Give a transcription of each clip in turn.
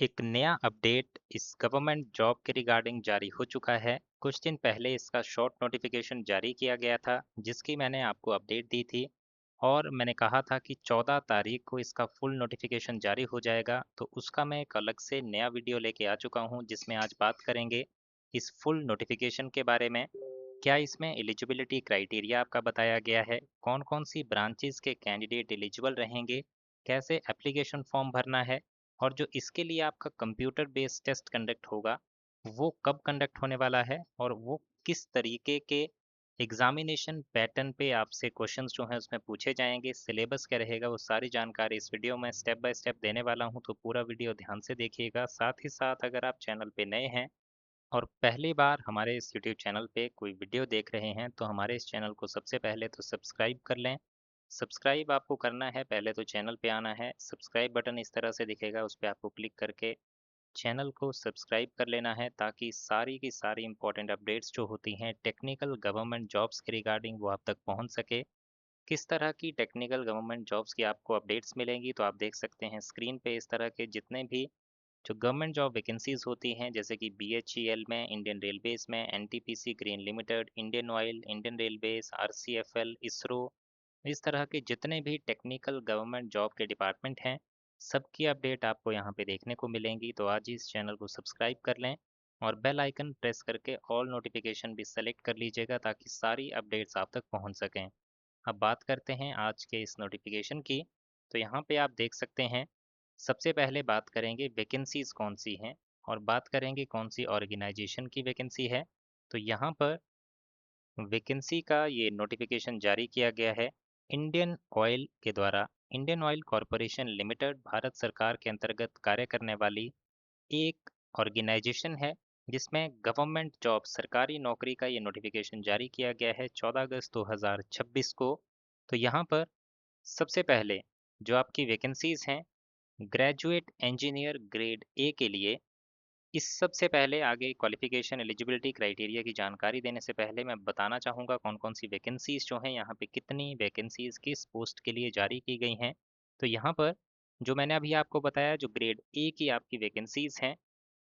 एक नया अपडेट इस गवर्नमेंट जॉब के रिगार्डिंग जारी हो चुका है। कुछ दिन पहले इसका शॉर्ट नोटिफिकेशन जारी किया गया था, जिसकी मैंने आपको अपडेट दी थी और मैंने कहा था कि 14 तारीख को इसका फुल नोटिफिकेशन जारी हो जाएगा। तो उसका मैं एक अलग से नया वीडियो लेके आ चुका हूं, जिसमें आज बात करेंगे इस फुल नोटिफिकेशन के बारे में। क्या इसमें एलिजिबिलिटी क्राइटेरिया आपका बताया गया है, कौन कौन सी ब्रांचेस के कैंडिडेट एलिजिबल रहेंगे, कैसे एप्लीकेशन फॉर्म भरना है, और जो इसके लिए आपका कंप्यूटर बेस्ड टेस्ट कंडक्ट होगा वो कब कंडक्ट होने वाला है, और वो किस तरीके के एग्जामिनेशन पैटर्न पे आपसे क्वेश्चंस जो हैं उसमें पूछे जाएंगे, सिलेबस क्या रहेगा, वो सारी जानकारी इस वीडियो में स्टेप बाय स्टेप देने वाला हूं। तो पूरा वीडियो ध्यान से देखिएगा। साथ ही साथ अगर आप चैनल पे नए हैं और पहली बार हमारे इस यूट्यूब चैनल पे कोई वीडियो देख रहे हैं, तो हमारे इस चैनल को सबसे पहले तो सब्सक्राइब कर लें। सब्सक्राइब आपको करना है, पहले तो चैनल पे आना है, सब्सक्राइब बटन इस तरह से दिखेगा, उस पर आपको क्लिक करके चैनल को सब्सक्राइब कर लेना है, ताकि सारी की सारी इंपॉर्टेंट अपडेट्स जो होती हैं टेक्निकल गवर्नमेंट जॉब्स के रिगार्डिंग वो आप तक पहुंच सके। किस तरह की टेक्निकल गवर्नमेंट जॉब्स की आपको अपडेट्स मिलेंगी, तो आप देख सकते हैं स्क्रीन पे इस तरह के जितने भी जो गवर्नमेंट जॉब वैकेंसीज होती हैं, जैसे कि बीएचईएल में, इंडियन रेलवेज में, NTPC green limited, Indian oil, Indian railways, RCFL, ISRO, इस तरह के जितने भी टेक्निकल गवर्नमेंट जॉब के डिपार्टमेंट हैं, सबकी अपडेट आपको यहाँ पे देखने को मिलेंगी। तो आज ही इस चैनल को सब्सक्राइब कर लें और बेल आइकन प्रेस करके ऑल नोटिफिकेशन भी सेलेक्ट कर लीजिएगा, ताकि सारी अपडेट्स आप तक पहुँच सकें। अब बात करते हैं आज के इस नोटिफिकेशन की। तो यहाँ पे आप देख सकते हैं, सबसे पहले बात करेंगे वैकेंसीज कौन सी हैं और बात करेंगे कौन सी ऑर्गेनाइजेशन की वैकेंसी है। तो यहाँ पर वैकेंसी का ये नोटिफिकेशन जारी किया गया है इंडियन ऑयल के द्वारा। Indian oil corporation limited Bharat सरकार के अंतर्गत कार्य करने वाली एक ऑर्गेनाइजेशन है, जिसमें गवर्नमेंट जॉब सरकारी नौकरी का ये नोटिफिकेशन जारी किया गया है 14 अगस्त 2026 को। तो यहाँ पर सबसे पहले जो आपकी वैकेंसीज हैं, ग्रेजुएट इंजीनियर ग्रेड ए के लिए, इस सबसे पहले आगे क्वालिफिकेशन एलिजिबिलिटी क्राइटेरिया की जानकारी देने से पहले मैं बताना चाहूँगा कौन कौन सी वैकेंसीज जो हैं यहाँ पे, कितनी वैकेंसीज किस पोस्ट के लिए जारी की गई हैं। तो यहाँ पर जो मैंने अभी आपको बताया, जो ग्रेड ए की आपकी वैकेंसीज हैं,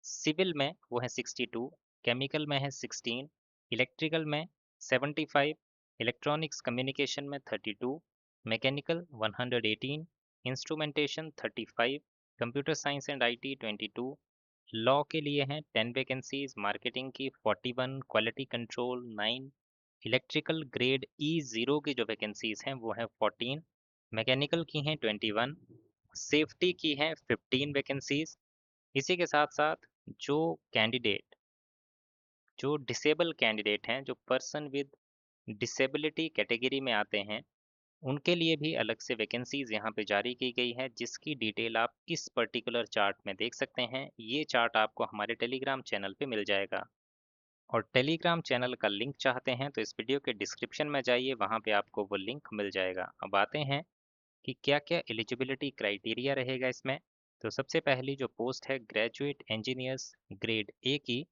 सिविल में वो है 62, केमिकल में है 16, इलेक्ट्रिकल में 75, इलेक्ट्रॉनिक्स कम्युनिकेशन में 32, mechanical 118, instrumentation 35, computer science and IT 22, law के लिए हैं 10 वैकेंसीज, मार्केटिंग की 41, quality control 9, electrical grade E0 की जो वैकेंसीज हैं वो हैं 14, मैकेनिकल की हैं 21, सेफ्टी की हैं 15 वैकेंसीज। इसी के साथ साथ जो कैंडिडेट जो डिसेबल कैंडिडेट हैं, जो पर्सन विद डिसेबिलिटी कैटेगरी में आते हैं, उनके लिए भी अलग से वैकेंसीज यहाँ पे जारी की गई है, जिसकी डिटेल आप इस पर्टिकुलर चार्ट में देख सकते हैं। ये चार्ट आपको हमारे टेलीग्राम चैनल पे मिल जाएगा, और टेलीग्राम चैनल का लिंक चाहते हैं तो इस वीडियो के डिस्क्रिप्शन में जाइए, वहाँ पे आपको वो लिंक मिल जाएगा। अब आते हैं कि क्या क्या एलिजिबिलिटी क्राइटेरिया रहेगा इसमें। तो सबसे पहली जो पोस्ट है ग्रेजुएट इंजीनियर्स ग्रेड ए की,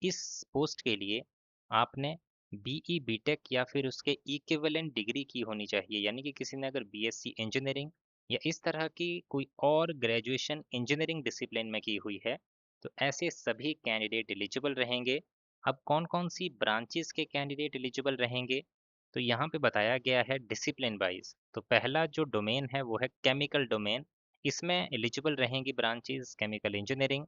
इस पोस्ट के लिए आपने बीई बीटेक या फिर उसके इक्विवेलेंट डिग्री की होनी चाहिए, यानी कि किसी ने अगर बीएससी इंजीनियरिंग या इस तरह की कोई और ग्रेजुएशन इंजीनियरिंग डिसिप्लिन में की हुई है, तो ऐसे सभी कैंडिडेट एलिजिबल रहेंगे। अब कौन कौन सी ब्रांचेस के कैंडिडेट एलिजिबल रहेंगे, तो यहाँ पे बताया गया है डिसिप्लिन वाइज। तो पहला जो डोमेन है वो है केमिकल डोमेन। इसमें एलिजिबल रहेंगी branches chemical engineering,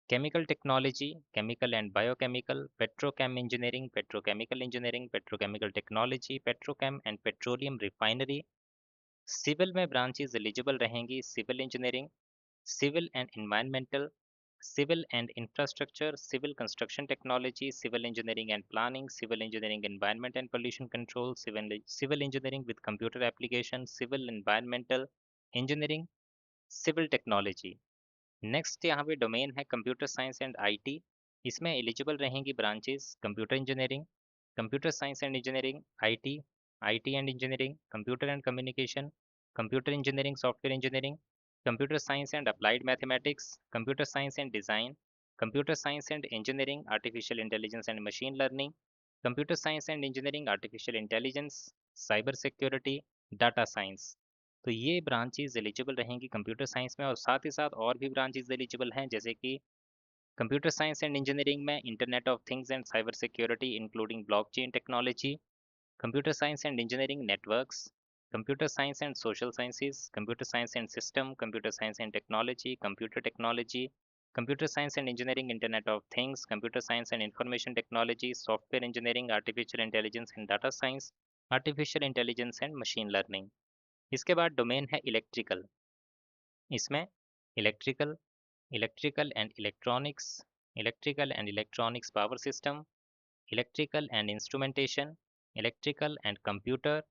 chemical technology, chemical and biochemical, petrochem engineering, petrochemical engineering, petrochemical technology, petrochem and petroleum refinery. Civil में ब्रांचेस एलिजिबल रहेंगी civil engineering, civil and environmental, civil and infrastructure, civil construction technology, civil engineering and planning, civil engineering environment and pollution control, civil engineering with computer application, civil environmental engineering, civil technology. Next यहाँ पे domain है computer science and IT. इसमें eligible रहेंगी branches computer engineering, computer science and engineering, IT, IT and engineering, computer and communication, computer engineering software engineering, computer science and applied mathematics, computer science and design, computer science and engineering artificial intelligence and machine learning, computer science and engineering artificial intelligence, cyber security, data science. तो ये branches eligible रहेंगी computer science में, और साथ ही साथ और भी branches eligible हैं, जैसे कि कंप्यूटर साइंस एंड इंजीनियरिंग में internet of things and cyber security including blockchain technology, computer science and engineering networks, computer science and social sciences, computer science and system, computer science and technology, computer technology, computer science and engineering internet of things, computer science and information technology, software engineering, artificial intelligence and data science, artificial intelligence and machine learning. इसके बाद domain है electrical. इसमें electrical, electrical and electronics, electrical and electronics power system, electrical and instrumentation, electrical and computer,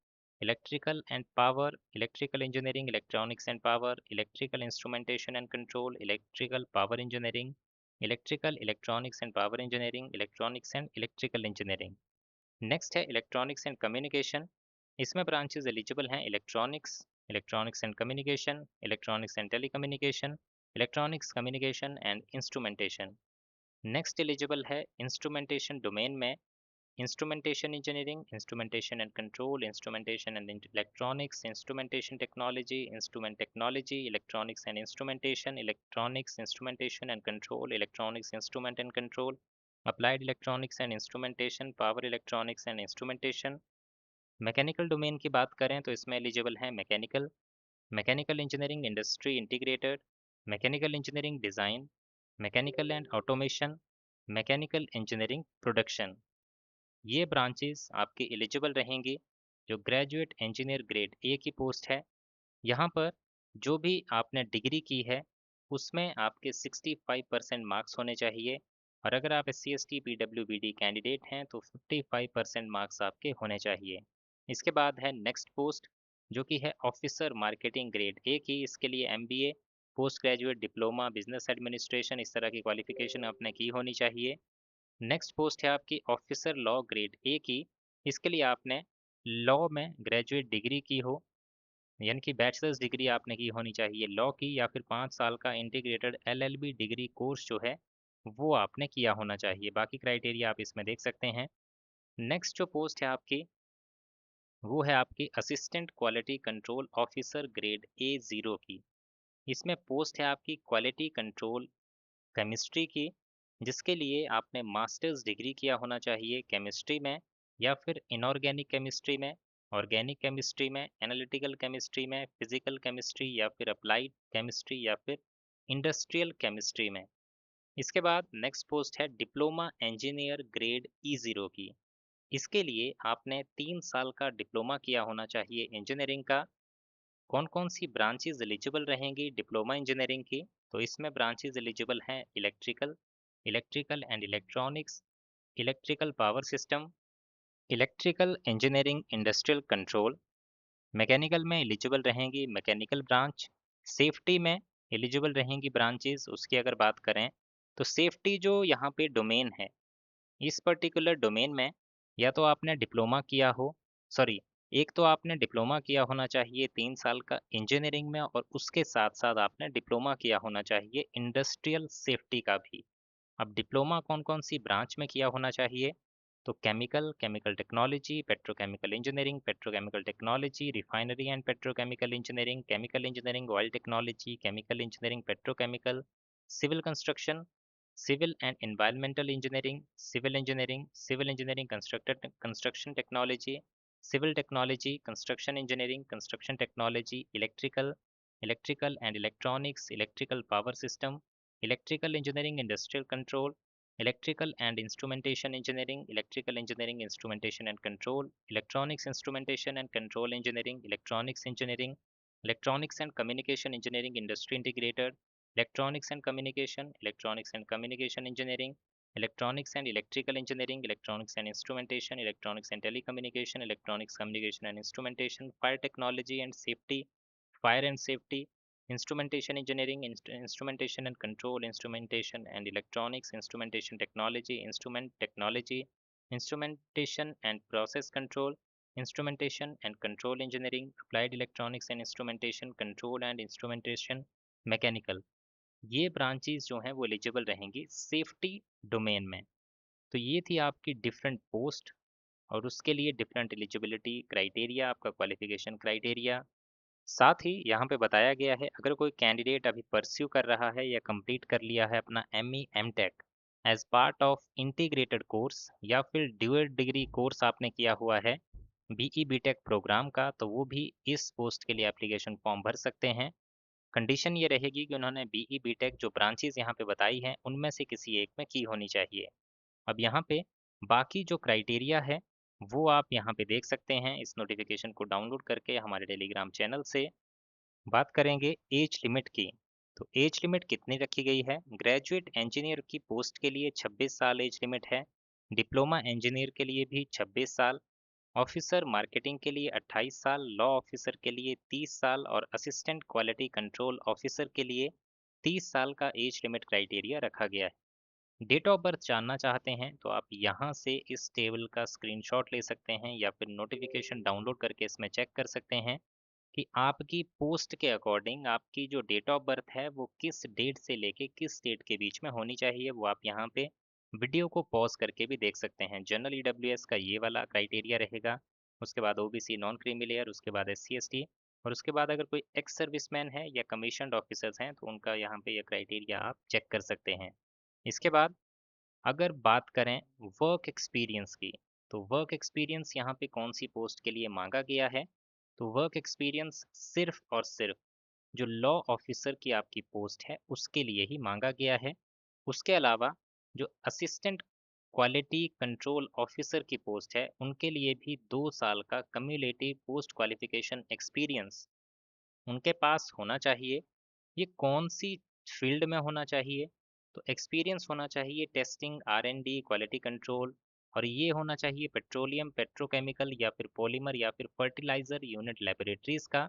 electrical and power, electrical engineering, electronics and power, electrical instrumentation and control, electrical power engineering, electrical, electronics and power engineering, electronics and electrical engineering. Next है electronics and communication. इसमें branches eligible हैं electronics, electronics and communication, electronics and telecommunication, electronics communication and instrumentation. Next eligible है instrumentation domain में instrumentation engineering, instrumentation and control, instrumentation and electronics, instrumentation technology, instrument technology, electronics and instrumentation, electronics, instrumentation and control, electronics, instrument and control, applied electronics and instrumentation, power electronics and instrumentation। Mechanical domain की बात करें तो इसमें eligible है mechanical, mechanical engineering industry integrated, mechanical engineering design, mechanical and automation, mechanical engineering production. ये branches आपकी eligible रहेंगी जो ग्रेजुएट इंजीनियर ग्रेड ए की पोस्ट है। यहाँ पर जो भी आपने डिग्री की है उसमें आपके 65% मार्क्स होने चाहिए, और अगर आप SC/ST PWBD कैंडिडेट हैं तो 55% मार्क्स आपके होने चाहिए। इसके बाद है नेक्स्ट पोस्ट जो कि है ऑफिसर मार्केटिंग ग्रेड ए की। इसके लिए MBA, post graduate diploma, business administration, इस तरह की क्वालिफिकेशन आपने की होनी चाहिए। नेक्स्ट पोस्ट है आपकी ऑफिसर लॉ ग्रेड ए की। इसके लिए आपने लॉ में ग्रेजुएट डिग्री की हो, यानी कि बैचलर्स डिग्री आपने की होनी चाहिए लॉ की, या फिर 5 साल का इंटीग्रेटेड LLB डिग्री कोर्स जो है वो आपने किया होना चाहिए। बाकी क्राइटेरिया आप इसमें देख सकते हैं। नेक्स्ट जो पोस्ट है आपकी वो है आपकी assistant quality control officer grade A0 की। इसमें पोस्ट है आपकी क्वालिटी कंट्रोल केमिस्ट्री की, जिसके लिए आपने मास्टर्स डिग्री किया होना चाहिए केमिस्ट्री में, या फिर इनऑर्गेनिक केमिस्ट्री में, ऑर्गेनिक केमिस्ट्री में, एनालिटिकल केमिस्ट्री में, फिजिकल केमिस्ट्री, या फिर अप्लाइड केमिस्ट्री, या फिर इंडस्ट्रियल केमिस्ट्री में। इसके बाद नेक्स्ट पोस्ट है डिप्लोमा इंजीनियर ग्रेड E0 की। इसके लिए आपने 3 साल का डिप्लोमा किया होना चाहिए इंजीनियरिंग का। कौन कौन सी ब्रांचेज एलिजिबल रहेंगी डिप्लोमा इंजीनियरिंग की? तो इसमें ब्रांचेज एलिजिबल हैं electrical, electrical and electronics, electrical power system, electrical engineering industrial control. Mechanical में एलिजिबल रहेंगी मैकेनिकल ब्रांच। सेफ्टी में एलिजिबल रहेंगी ब्रांचेज। उसकी अगर बात करें तो सेफ्टी जो यहाँ पे डोमेन है, इस पर्टिकुलर डोमेन में या तो आपने डिप्लोमा किया हो, सॉरी, एक तो आपने डिप्लोमा किया होना चाहिए 3 साल का इंजीनियरिंग में, और उसके साथ साथ आपने डिप्लोमा किया होना चाहिए इंडस्ट्रियल सेफ्टी का भी। अब डिप्लोमा कौन कौन सी ब्रांच में किया होना चाहिए? तो chemical, chemical technology, petrochemical engineering, petrochemical technology, refinery and petrochemical engineering, chemical engineering, oil technology, chemical engineering, petrochemical, civil construction, civil and environmental engineering, civil engineering construction technology, civil technology, construction engineering, construction technology, electrical and electronics, electrical power system, electrical engineering industrial control, electrical and instrumentation engineering, electrical engineering instrumentation and control, electronics instrumentation and control engineering, electronics engineering, electronics and communication engineering industry integrated, electronics and communication, electronics and communication engineering, electronics and electrical engineering, electronics and instrumentation, electronics and telecommunication, electronics communication and instrumentation, fire technology and safety, fire and safety, instrumentation engineering, instrumentation and control, instrumentation and electronics, instrumentation technology, instrument technology, instrumentation and process control, instrumentation and control engineering, applied electronics and instrumentation, control and instrumentation, mechanical. ये branches जो हैं वो eligible रहेंगी safety domain में। तो ये थी आपकी डिफरेंट पोस्ट, और उसके लिए डिफरेंट एलिजिबिलिटी क्राइटेरिया, आपका क्वालिफिकेशन क्राइटेरिया। साथ ही यहाँ पे बताया गया है अगर कोई कैंडिडेट अभी परस्यू कर रहा है या कंप्लीट कर लिया है अपना ME M Tech as part of integrated course या फिर ड्यूअल डिग्री कोर्स आपने किया हुआ है बीई बीटेक प्रोग्राम का, तो वो भी इस पोस्ट के लिए एप्लीकेशन फॉर्म भर सकते हैं। कंडीशन ये रहेगी कि उन्होंने बीई बीटेक जो ब्रांचेज यहाँ पे बताई हैं उनमें से किसी एक में की होनी चाहिए। अब यहाँ पे बाकी जो क्राइटेरिया है वो आप यहाँ पे देख सकते हैं इस नोटिफिकेशन को डाउनलोड करके हमारे टेलीग्राम चैनल से। बात करेंगे एज लिमिट की, तो एज लिमिट कितनी रखी गई है? ग्रेजुएट इंजीनियर की पोस्ट के लिए 26 साल एज लिमिट है, डिप्लोमा इंजीनियर के लिए भी 26 साल, ऑफिसर मार्केटिंग के लिए 28 साल, लॉ ऑफिसर के लिए 30 साल और असिस्टेंट क्वालिटी कंट्रोल ऑफिसर के लिए 30 साल का एज लिमिट क्राइटेरिया रखा गया है। डेट ऑफ बर्थ जानना चाहते हैं तो आप यहाँ से इस टेबल का स्क्रीनशॉट ले सकते हैं या फिर नोटिफिकेशन डाउनलोड करके इसमें चेक कर सकते हैं कि आपकी पोस्ट के अकॉर्डिंग आपकी जो डेट ऑफ बर्थ है वो किस डेट से लेके किस डेट के बीच में होनी चाहिए। वो आप यहाँ पे वीडियो को पॉज करके भी देख सकते हैं। जनरल ईडब्ल्यूएस का ये वाला क्राइटेरिया रहेगा, उसके बाद ओबीसी नॉन क्रीमी लेयर, उसके बाद एससी एसटी, और उसके बाद अगर कोई एक्स सर्विसमैन है या कमीशन्ड ऑफिसर्स हैं तो उनका यहाँ पे ये क्राइटेरिया आप चेक कर सकते हैं। इसके बाद अगर बात करें वर्क एक्सपीरियंस की, तो वर्क एक्सपीरियंस यहाँ पे कौन सी पोस्ट के लिए मांगा गया है? तो वर्क एक्सपीरियंस सिर्फ और सिर्फ जो लॉ ऑफिसर की आपकी पोस्ट है उसके लिए ही मांगा गया है। उसके अलावा जो असिस्टेंट क्वालिटी कंट्रोल ऑफिसर की पोस्ट है उनके लिए भी 2 साल का कम्युलेटिव पोस्ट क्वालिफिकेशन एक्सपीरियंस उनके पास होना चाहिए। ये कौन सी फील्ड में होना चाहिए? तो एक्सपीरियंस होना चाहिए टेस्टिंग आर&डी क्वालिटी कंट्रोल, और ये होना चाहिए पेट्रोलियम पेट्रोकेमिकल या फिर पॉलीमर या फिर फर्टिलाइजर यूनिट लेबोरेटरीज का।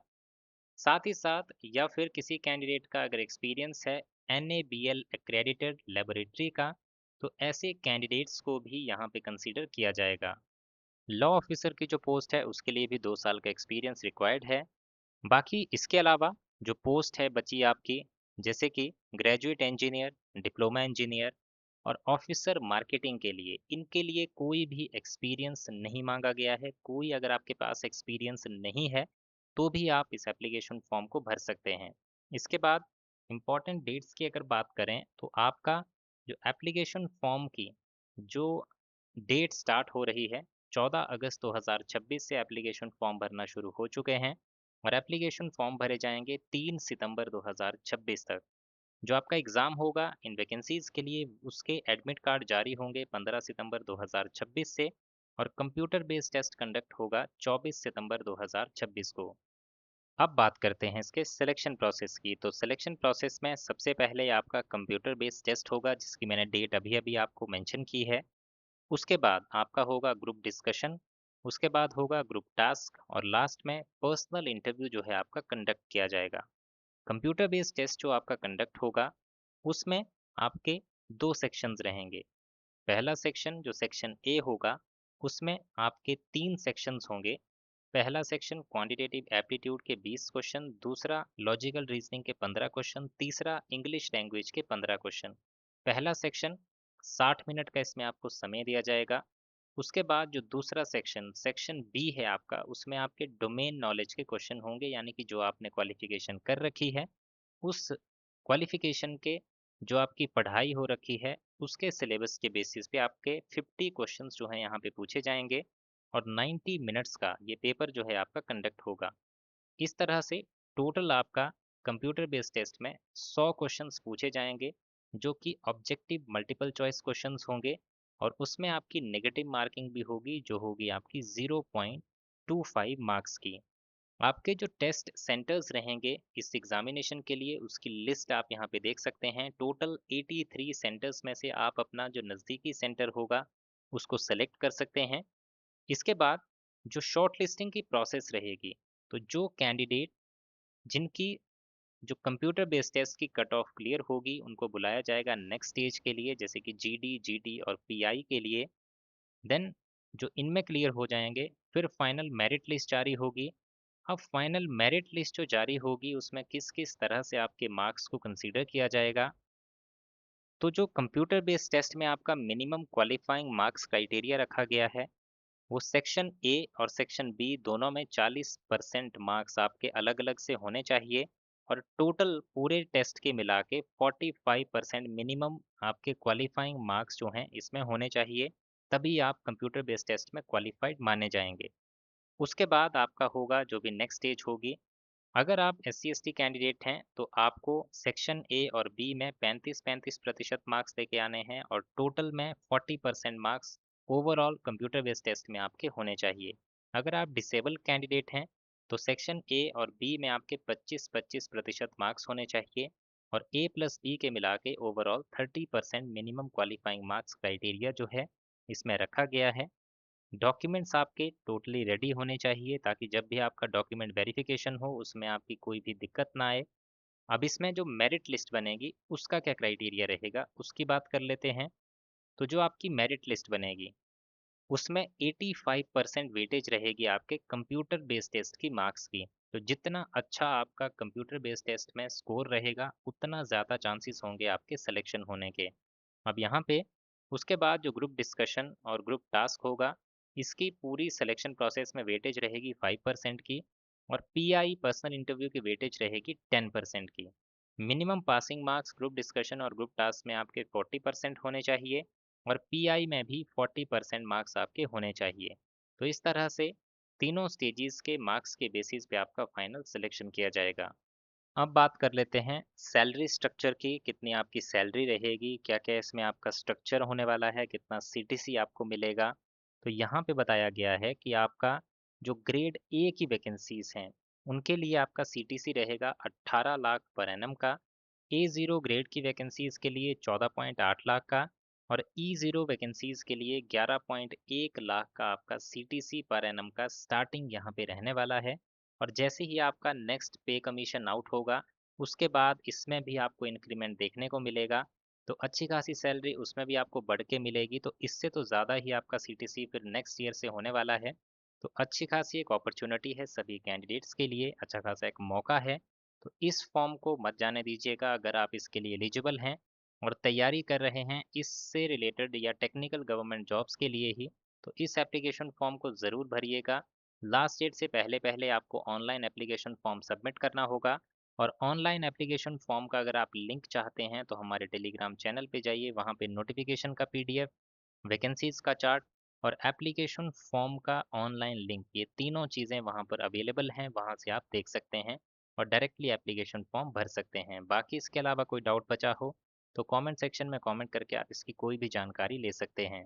साथ ही साथ या फिर किसी कैंडिडेट का अगर एक्सपीरियंस है NABL एक्रेडिटेड लेबोरेटरी का, तो ऐसे कैंडिडेट्स को भी यहाँ पे कंसीडर किया जाएगा। लॉ ऑफिसर की जो पोस्ट है उसके लिए भी 2 साल का एक्सपीरियंस रिक्वायर्ड है। बाकी इसके अलावा जो पोस्ट है बची आपकी, जैसे कि ग्रेजुएट इंजीनियर, डिप्लोमा इंजीनियर और ऑफिसर मार्केटिंग के लिए, इनके लिए कोई भी एक्सपीरियंस नहीं मांगा गया है। कोई अगर आपके पास एक्सपीरियंस नहीं है तो भी आप इस एप्लीकेशन फॉर्म को भर सकते हैं। इसके बाद इम्पॉर्टेंट डेट्स की अगर बात करें तो आपका जो एप्लीकेशन फॉर्म की जो डेट स्टार्ट हो रही है, 14 अगस्त 2026 से एप्लीकेशन फॉर्म भरना शुरू हो चुके हैं और एप्लीकेशन फॉर्म भरे जाएंगे 3 सितंबर 2026 तक। जो आपका एग्ज़ाम होगा इन वैकेंसीज़ के लिए उसके एडमिट कार्ड जारी होंगे 15 सितंबर 2026 से, और कंप्यूटर बेस्ड टेस्ट कंडक्ट होगा 24 सितंबर 2026 को। अब बात करते हैं इसके सिलेक्शन प्रोसेस की। तो सिलेक्शन प्रोसेस में सबसे पहले आपका कंप्यूटर बेस्ड टेस्ट होगा जिसकी मैंने डेट अभी अभी आपको मेंशन की है। उसके बाद आपका होगा ग्रुप डिस्कशन, उसके बाद होगा ग्रुप टास्क और लास्ट में पर्सनल इंटरव्यू जो है आपका कंडक्ट किया जाएगा। कंप्यूटर बेस्ड टेस्ट जो आपका कंडक्ट होगा उसमें आपके 2 सेक्शंस रहेंगे। पहला सेक्शन जो सेक्शन ए होगा उसमें आपके 3 सेक्शंस होंगे। पहला सेक्शन क्वांटिटेटिव एप्टीट्यूड के 20 क्वेश्चन, दूसरा लॉजिकल रीजनिंग के 15 क्वेश्चन, तीसरा इंग्लिश लैंग्वेज के 15 क्वेश्चन। पहला सेक्शन 60 मिनट का इसमें आपको समय दिया जाएगा। उसके बाद जो दूसरा सेक्शन सेक्शन बी है आपका, उसमें आपके डोमेन नॉलेज के क्वेश्चन होंगे, यानी कि जो आपने क्वालिफिकेशन कर रखी है उस क्वालिफिकेशन के जो आपकी पढ़ाई हो रखी है उसके सिलेबस के बेसिस पे आपके 50 क्वेश्चंस जो हैं यहाँ पे पूछे जाएंगे और 90 मिनट्स का ये पेपर जो है आपका कंडक्ट होगा। इस तरह से टोटल आपका कंप्यूटर बेस्ड टेस्ट में 100 क्वेश्चंस पूछे जाएंगे जो कि ऑब्जेक्टिव मल्टीपल चॉइस क्वेश्चंस होंगे, और उसमें आपकी नेगेटिव मार्किंग भी होगी जो होगी आपकी 0.25 मार्क्स की। आपके जो टेस्ट सेंटर्स रहेंगे इस एग्जामिनेशन के लिए उसकी लिस्ट आप यहाँ पे देख सकते हैं। टोटल 83 सेंटर्स में से आप अपना जो नज़दीकी सेंटर होगा उसको सेलेक्ट कर सकते हैं। इसके बाद जो शॉर्ट लिस्टिंग की प्रोसेस रहेगी, तो जो कैंडिडेट जिनकी जो कंप्यूटर बेस्ड टेस्ट की कट ऑफ क्लियर होगी उनको बुलाया जाएगा नेक्स्ट स्टेज के लिए, जैसे कि जीडी जीटी और पीआई के लिए। देन जो इनमें क्लियर हो जाएंगे फिर फाइनल मेरिट लिस्ट जारी होगी। अब फाइनल मेरिट लिस्ट जो जारी होगी उसमें किस किस तरह से आपके मार्क्स को कंसीडर किया जाएगा, तो जो कंप्यूटर बेस्ड टेस्ट में आपका मिनिमम क्वालिफाइंग मार्क्स क्राइटेरिया रखा गया है वो सेक्शन ए और सेक्शन बी दोनों में 40% मार्क्स आपके अलग अलग से होने चाहिए और टोटल पूरे टेस्ट के मिला के 45% मिनिमम आपके क्वालिफाइंग मार्क्स जो हैं इसमें होने चाहिए, तभी आप कंप्यूटर बेस्ड टेस्ट में क्वालिफाइड माने जाएंगे। उसके बाद आपका होगा जो भी नेक्स्ट स्टेज होगी। अगर आप SC/ST कैंडिडेट हैं तो आपको सेक्शन ए और बी में 35-35% मार्क्स लेके आने हैं और टोटल में 40% marks overall computer based test में आपके होने चाहिए। अगर आप डिसेबल कैंडिडेट हैं तो सेक्शन ए और बी में आपके 25-25% मार्क्स होने चाहिए और ए प्लस बी के मिला के overall 30% minimum qualifying marks criteria जो है इसमें रखा गया है। डॉक्यूमेंट्स आपके टोटली रेडी होने चाहिए ताकि जब भी आपका डॉक्यूमेंट वेरिफिकेशन हो उसमें आपकी कोई भी दिक्कत ना आए। अब इसमें जो मेरिट लिस्ट बनेगी उसका क्या क्राइटेरिया रहेगा उसकी बात कर लेते हैं। तो जो आपकी मेरिट लिस्ट बनेगी उसमें 85% वेटेज रहेगी आपके कंप्यूटर बेस्ड टेस्ट की मार्क्स की। तो जितना अच्छा आपका कंप्यूटर बेस्ड टेस्ट में स्कोर रहेगा उतना ज़्यादा चांसेस होंगे आपके सिलेक्शन होने के। अब यहाँ पे उसके बाद जो ग्रुप डिस्कशन और ग्रुप टास्क होगा इसकी पूरी सिलेक्शन प्रोसेस में वेटेज रहेगी 5% की और पीआई पर्सनल इंटरव्यू की वेटेज रहेगी 10% की। Minimum passing marks group discussion और ग्रुप टास्क में आपके 40% होने चाहिए और पीआई में भी 40% मार्क्स आपके होने चाहिए। तो इस तरह से तीनों स्टेजेस के मार्क्स के बेसिस पे आपका फाइनल सिलेक्शन किया जाएगा। अब बात कर लेते हैं सैलरी स्ट्रक्चर की, कितनी आपकी सैलरी रहेगी, क्या-क्या इसमें आपका स्ट्रक्चर होने वाला है, कितना सीटीसी आपको मिलेगा। तो यहाँ पे बताया गया है कि आपका जो ग्रेड ए की वैकेंसीज हैं, उनके लिए आपका सीटीसी रहेगा 18 लाख पर एनम का, A0 ग्रेड की वैकेंसीज के लिए 14.8 लाख का और E0 वैकेंसीज के लिए 11.1 लाख का आपका सीटीसी पर एनम का स्टार्टिंग यहाँ पे रहने वाला है। और जैसे ही आपका नेक्स्ट पे कमीशन आउट होगा उसके बाद इसमें भी आपको इंक्रीमेंट देखने को मिलेगा। तो अच्छी खासी सैलरी उसमें भी आपको बढ़ के मिलेगी, तो इससे तो ज़्यादा ही आपका सीटीसी फिर नेक्स्ट ईयर से होने वाला है। तो अच्छी खासी एक अपॉर्चुनिटी है सभी कैंडिडेट्स के लिए, अच्छा खासा एक मौका है। तो इस फॉर्म को मत जाने दीजिएगा अगर आप इसके लिए एलिजिबल हैं और तैयारी कर रहे हैं इससे रिलेटेड या टेक्निकल गवर्नमेंट जॉब्स के लिए ही। तो इस एप्लीकेशन फॉर्म को ज़रूर भरिएगा। लास्ट डेट से पहले पहले आपको ऑनलाइन एप्लीकेशन फॉर्म सबमिट करना होगा और ऑनलाइन एप्लीकेशन फॉर्म का अगर आप लिंक चाहते हैं तो हमारे टेलीग्राम चैनल पे जाइए, वहाँ पे नोटिफिकेशन का पीडीएफ, वैकेंसीज का चार्ट और एप्लीकेशन फॉर्म का ऑनलाइन लिंक, ये तीनों चीज़ें वहाँ पर अवेलेबल हैं, वहाँ से आप देख सकते हैं और डायरेक्टली एप्लीकेशन फॉर्म भर सकते हैं। बाकी इसके अलावा कोई डाउट बचा हो तो कमेंट सेक्शन में कमेंट करके आप इसकी कोई भी जानकारी ले सकते हैं।